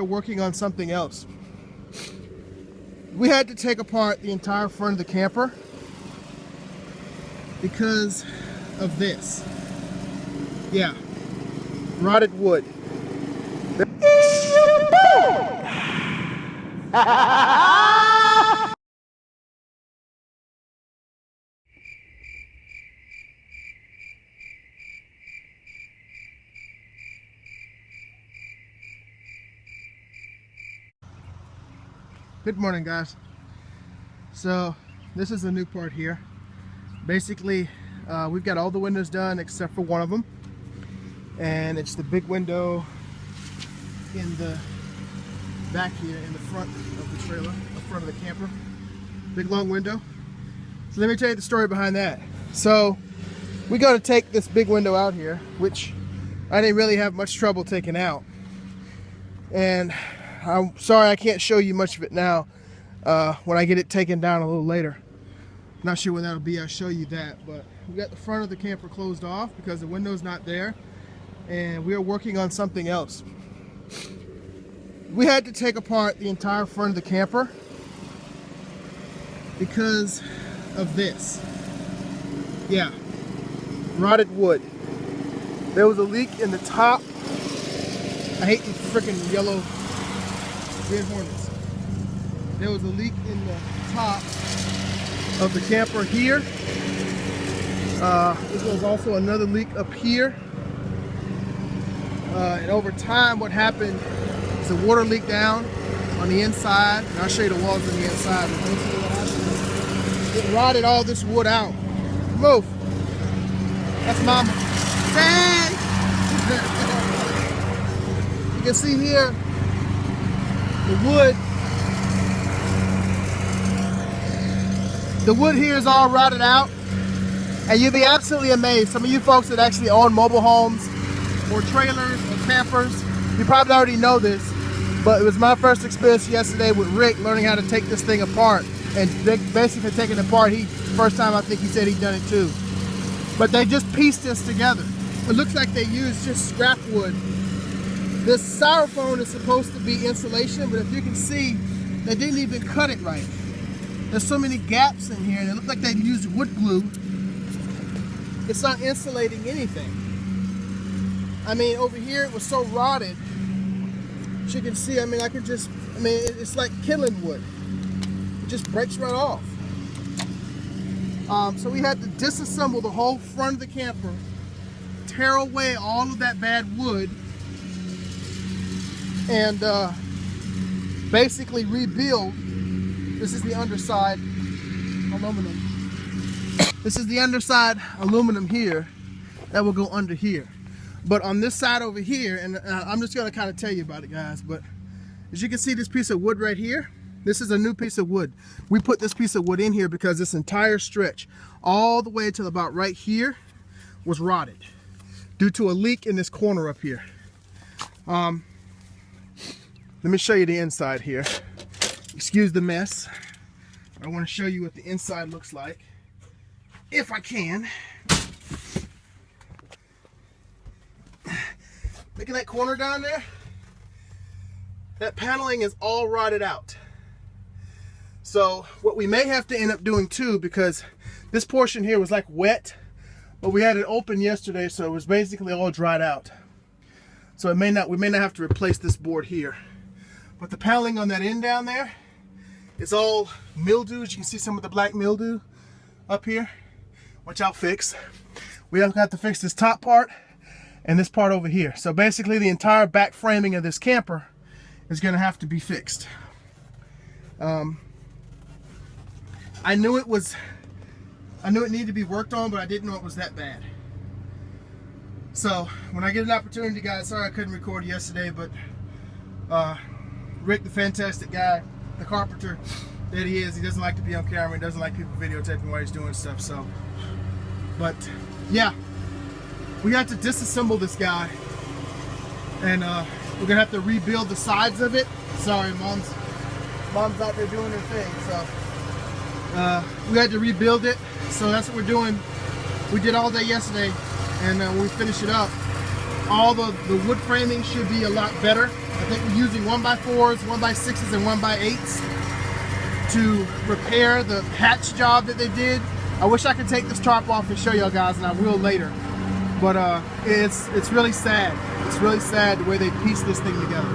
are working on something else. We had to take apart the entire front of the camper because of this. Yeah, rotted wood. Good morning, guys. So this is the new part here. Basically, we've got all the windows done except for one of them, and it's the big window in the back here in the front of the trailer, the front of the camper. Big long window. So let me tell you the story behind that. So we got to take this big window out here, which I didn't really have much trouble taking out, and I'm sorry I can't show you much of it now. When I get it taken down a little later. Not sure when that'll be, I'll show you that. But we got the front of the camper closed off because the window's not there, and we are working on something else. We had to take apart the entire front of the camper because of this. Yeah, rotted wood. There was a leak in the top. I hate these freaking yellow red hornets. There was a leak in the top of the camper here. There was also another leak up here. And over time, what happened is the water leaked down on the inside. And I'll show you the walls on the inside. But basically what happened is it rotted all this wood out. Move. That's Mama. Hey! You can see here the wood here is all rotted out, and you'll be absolutely amazed. Some of you folks that actually own mobile homes or trailers or campers, you probably already know this, but it was my first experience yesterday with Rick learning how to take this thing apart, and basically taking it apart. First time I think he said he'd done it too. But they just pieced this together. It looks like they used just scrap wood. This styrofoam is supposed to be insulation, but if you can see, they didn't even cut it right. There's so many gaps in here, and it looked like they used wood glue. It's not insulating anything. I mean, over here it was so rotted. As you can see, I mean, it's like killing wood. It just breaks right off. So we had to disassemble the whole front of the camper, tear away all of that bad wood, and basically rebuild. This is the underside aluminum. This is the underside aluminum here that will go under here. But on this side over here, and I'm just going to kind of tell you about it, guys, but as you can see, this piece of wood right here, this is a new piece of wood. We put this piece of wood in here because this entire stretch all the way to about right here was rotted due to a leak in this corner up here. Let me show you the inside here. Excuse the mess. I want to show you what the inside looks like, if I can. Look at that corner down there. That paneling is all rotted out. So what we may have to end up doing too, because this portion here was like wet, but we had it open yesterday, so it was basically all dried out. So we may not have to replace this board here. But the paneling on that end down there, it's all mildewed. You can see some of the black mildew up here, which I'll fix. We have to fix this top part and this part over here. So basically the entire back framing of this camper is going to have to be fixed. I knew it needed to be worked on, but I didn't know it was that bad. So when I get an opportunity, guys, sorry I couldn't record yesterday, but Rick, the fantastic guy, the carpenter that he is, he doesn't like to be on camera. He doesn't like people videotaping while he's doing stuff. So, but yeah, we had to disassemble this guy, and we're gonna have to rebuild the sides of it. Sorry, mom's out there doing her thing. So we had to rebuild it. So that's what we're doing. We did all day yesterday, and when we finish it up, all the wood framing should be a lot better. I think we're using 1x4s, 1x6s, and 1x8s to repair the hatch job that they did. I wish I could take this tarp off and show y'all guys, and I will later. But it's really sad. It's really sad the way they pieced this thing together.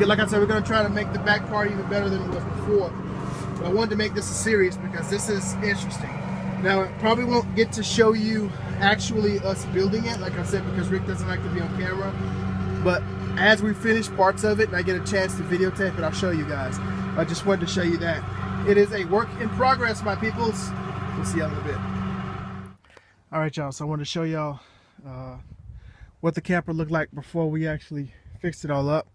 Like I said, we're going to try to make the back part even better than it was before. But I wanted to make this a series because this is interesting. Now, I probably won't get to show you actually us building it, like I said, because Rick doesn't like to be on camera. But as we finish parts of it and I get a chance to videotape it, I'll show you guys. I just wanted to show you that. It is a work in progress, my peoples. We'll see you in a little bit. All right, y'all, so I wanted to show y'all what the camper looked like before we actually fixed it all up.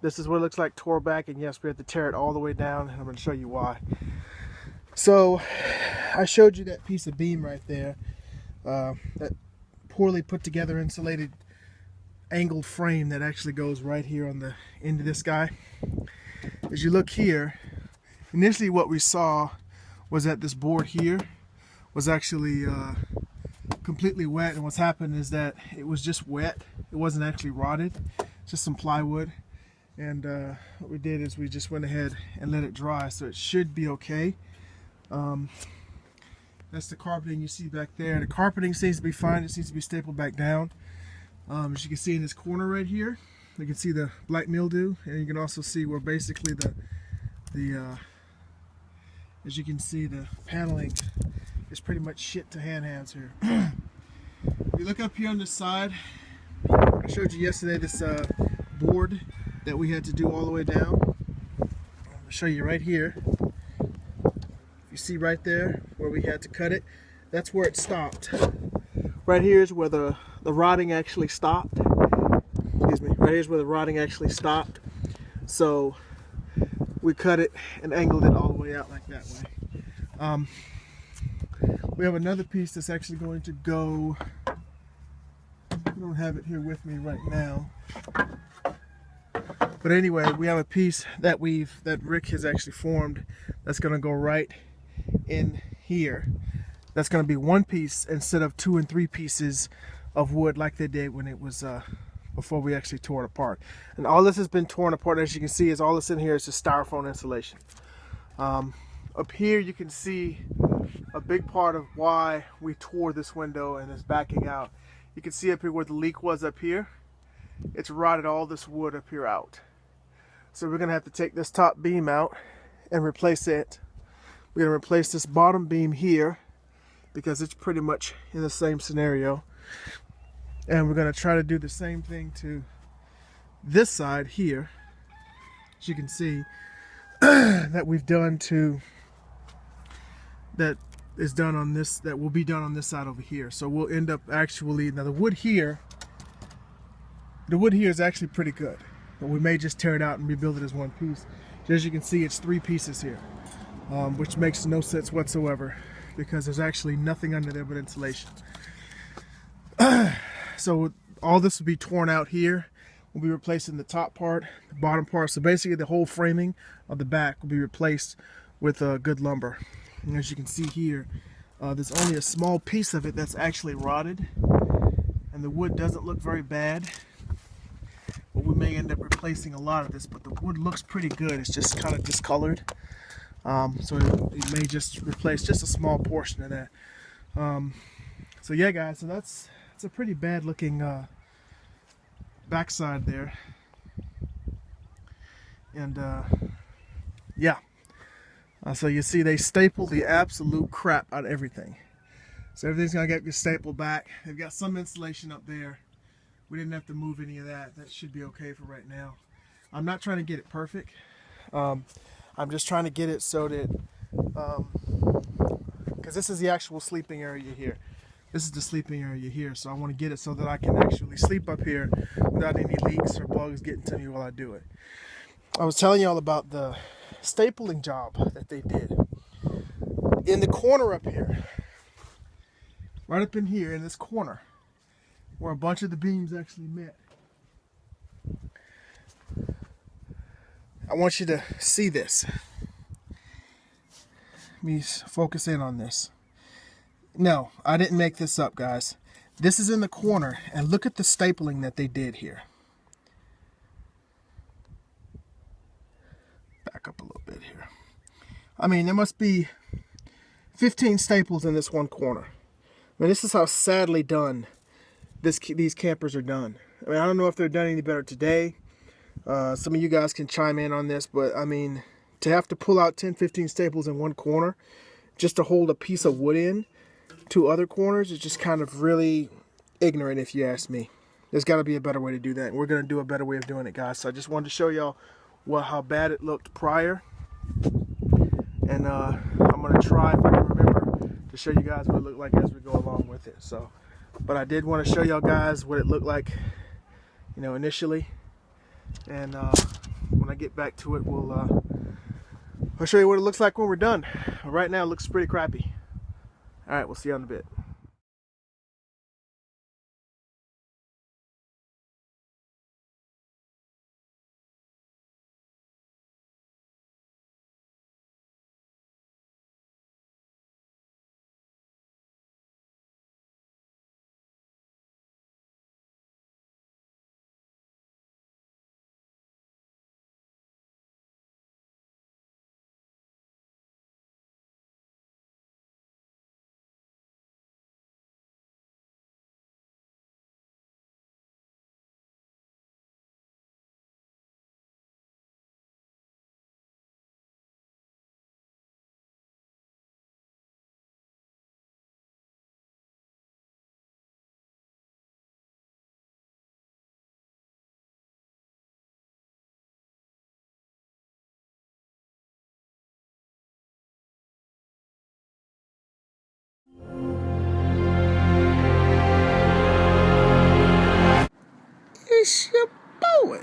This is what it looks like tore back, and yes, we had to tear it all the way down, and I'm going to show you why. So I showed you that piece of beam right there, that poorly put together insulated angled frame that actually goes right here on the end of this guy. As you look here, initially what we saw was that this board here was actually completely wet, and what's happened is that it was just wet. It wasn't actually rotted, just some plywood. And what we did is we just went ahead and let it dry, so it should be okay. That's the carpeting you see back there. The carpeting seems to be fine. It seems to be stapled back down. As you can see in this corner right here, you can see the black mildew, and you can also see where basically as you can see, the paneling is pretty much shit to hands here. If you look up here on the side, I showed you yesterday this board that we had to do all the way down. I'll show you right here. You see right there where we had to cut it, that's where it stopped. Right here is where the rotting actually stopped. Excuse me. Right here is where the rotting actually stopped. So we cut it and angled it all the way out like that way. We have another piece that's actually going to go. I don't have it here with me right now. But anyway, we have a piece that Rick has actually formed that's going to go right in here. That's going to be one piece instead of 2 and 3 pieces of wood like they did when it was before we actually tore it apart. And all this has been torn apart, as you can see, is all that's in here is just styrofoam insulation. Up here you can see a big part of why we tore this window and is backing out. You can see up here where the leak was up here. It's rotted all this wood up here out. So we're going to have to take this top beam out and replace it. We're going to replace this bottom beam here because it's pretty much in the same scenario. And we're going to try to do the same thing to this side here. As you can see, that we've done to, that is done on this, that will be done on this side over here. So we'll end up actually, now the wood here is actually pretty good. But we may just tear it out and rebuild it as one piece. As you can see, it's 3 pieces here, which makes no sense whatsoever because there's actually nothing under there but insulation. So all this will be torn out here. We'll be replacing the top part, the bottom part. So basically the whole framing of the back will be replaced with good lumber. And as you can see here, there's only a small piece of it that's actually rotted. And the wood doesn't look very bad. But we may end up replacing a lot of this, but the wood looks pretty good. It's just kind of discolored. So it may just replace just a small portion of that. So yeah, guys, so it's a pretty bad looking backside there. And yeah. So you see they stapled the absolute crap out of everything. So everything's gonna get stapled back. They've got some insulation up there. We didn't have to move any of that. That should be okay for right now. I'm not trying to get it perfect. I'm just trying to get it so that, because this is the actual sleeping area here. This is the sleeping area here. So I want to get it so that I can actually sleep up here without any leaks or bugs getting to me while I do it. I was telling y'all about the stapling job that they did. In the corner up here, right up in here in this corner, where a bunch of the beams actually met. I want you to see this. Let me focus in on this. No, I didn't make this up, guys. This is in the corner, and look at the stapling that they did here. Back up a little bit here. I mean, there must be 15 staples in this one corner. I mean, this is how sadly done these campers are done. I mean, I don't know if they're done any better today. Some of you guys can chime in on this, but I mean, to have to pull out 10, 15 staples in one corner just to hold a piece of wood in two other corners is just kind of really ignorant, if you ask me. There's got to be a better way to do that, and we're going to do a better way of doing it, guys. So I just wanted to show y'all how bad it looked prior, and I'm going to try, if I can remember, to show you guys what it looked like as we go along with it. So, but I did want to show y'all guys what it looked like, you know, initially, and when I get back to it, I'll show you what it looks like when we're done. Right now it looks pretty crappy. All right, we'll see you in a bit. It's your boy.